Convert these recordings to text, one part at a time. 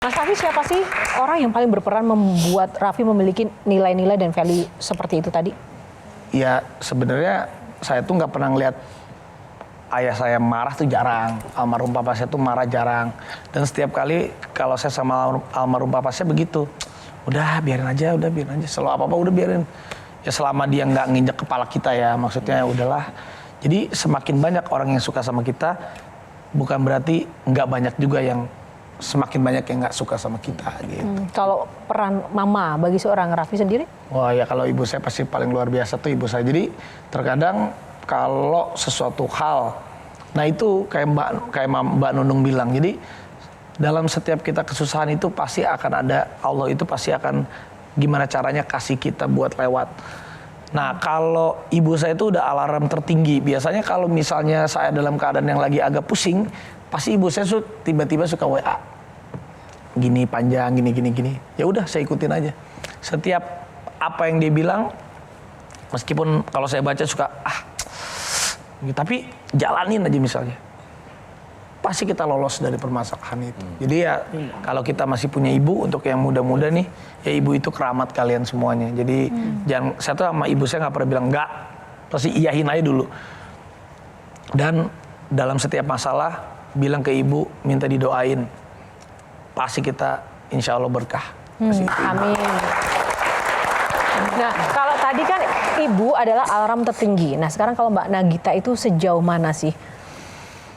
Mas Raffi, siapa sih orang yang paling berperan membuat Raffi memiliki nilai-nilai dan value seperti itu tadi? Ya sebenarnya saya tuh nggak pernah ngeliat ayah saya marah tuh jarang. Almarhum papa saya tuh marah jarang. Dan setiap kali kalau saya sama almarhum papa saya begitu. Udah biarin aja, selalu apa-apa udah biarin. Ya selama dia nggak nginjek kepala kita ya, maksudnya udahlah. Jadi semakin banyak orang yang suka sama kita, bukan berarti nggak banyak juga yang semakin banyak yang nggak suka sama kita gitu. Kalau peran mama bagi seorang Raffi sendiri? Wah ya kalau ibu saya pasti paling luar biasa tuh ibu saya. Jadi terkadang kalau sesuatu hal, nah itu kayak Mbak Nunung bilang. Jadi dalam setiap kita kesusahan itu pasti akan ada, Allah itu pasti akan gimana caranya kasih kita buat lewat. Nah kalau ibu saya itu udah alarm tertinggi. Biasanya kalau misalnya saya dalam keadaan yang lagi agak pusing, pasti ibu saya tiba-tiba suka WA. Gini panjang, gini. Ya udah saya ikutin aja. Setiap apa yang dia bilang, meskipun kalau saya baca suka tapi jalanin aja misalnya. Pasti kita lolos dari permasalahan itu. Jadi ya kalau kita masih punya ibu, untuk yang muda-muda nih, ya ibu itu keramat kalian semuanya. Jadi jangan, saya tuh sama ibu saya nggak pernah bilang enggak, pasti iyahin aja dulu. Dan dalam setiap masalah bilang ke ibu, minta didoain. Pasti kita insya Allah berkah. Amin. Nah kalau tadi kan ibu adalah alarm tertinggi. Nah sekarang kalau Mbak Nagita itu sejauh mana sih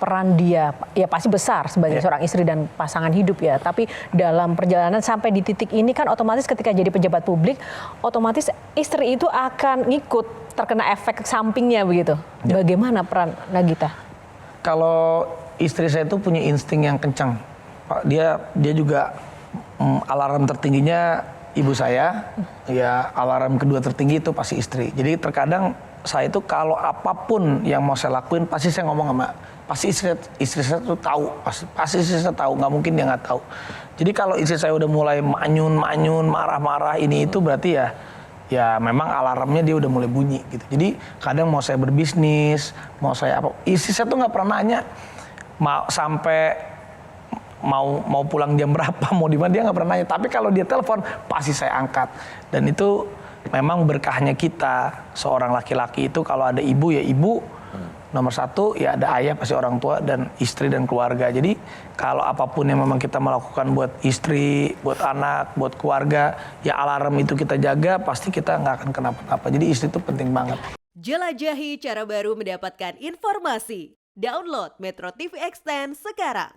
peran dia? Ya pasti besar sebagai seorang istri dan pasangan hidup ya. Tapi dalam perjalanan sampai di titik ini kan otomatis ketika jadi pejabat publik, otomatis istri itu akan ngikut terkena efek sampingnya begitu. Bagaimana peran Nagita? Kalau istri saya itu punya insting yang kencang. Dia juga alarm tertingginya ibu saya, ya alarm kedua tertinggi itu pasti istri. Jadi terkadang saya itu kalau apapun yang mau saya lakuin pasti saya ngomong sama, pasti istri saya tuh tahu, pasti istri saya tahu, nggak mungkin dia nggak tahu. Jadi kalau istri saya udah mulai manyun, marah-marah ini itu berarti ya memang alarmnya dia udah mulai bunyi gitu. Jadi kadang mau saya berbisnis, mau saya apa, istri saya tuh nggak pernah nanya sampai mau pulang jam berapa, mau di mana, dia nggak pernah nanya. Tapi kalau dia telepon pasti saya angkat. Dan itu memang berkahnya kita seorang laki-laki itu kalau ada ibu ya ibu nomor satu, ya ada ayah pasti orang tua, dan istri dan keluarga. Jadi kalau apapun yang memang kita melakukan buat istri, buat anak, buat keluarga, ya alarm itu kita jaga, pasti kita nggak akan kenapa-napa. Jadi istri itu penting banget. Jelajahi cara baru mendapatkan informasi. Download Metro TV Extend sekarang.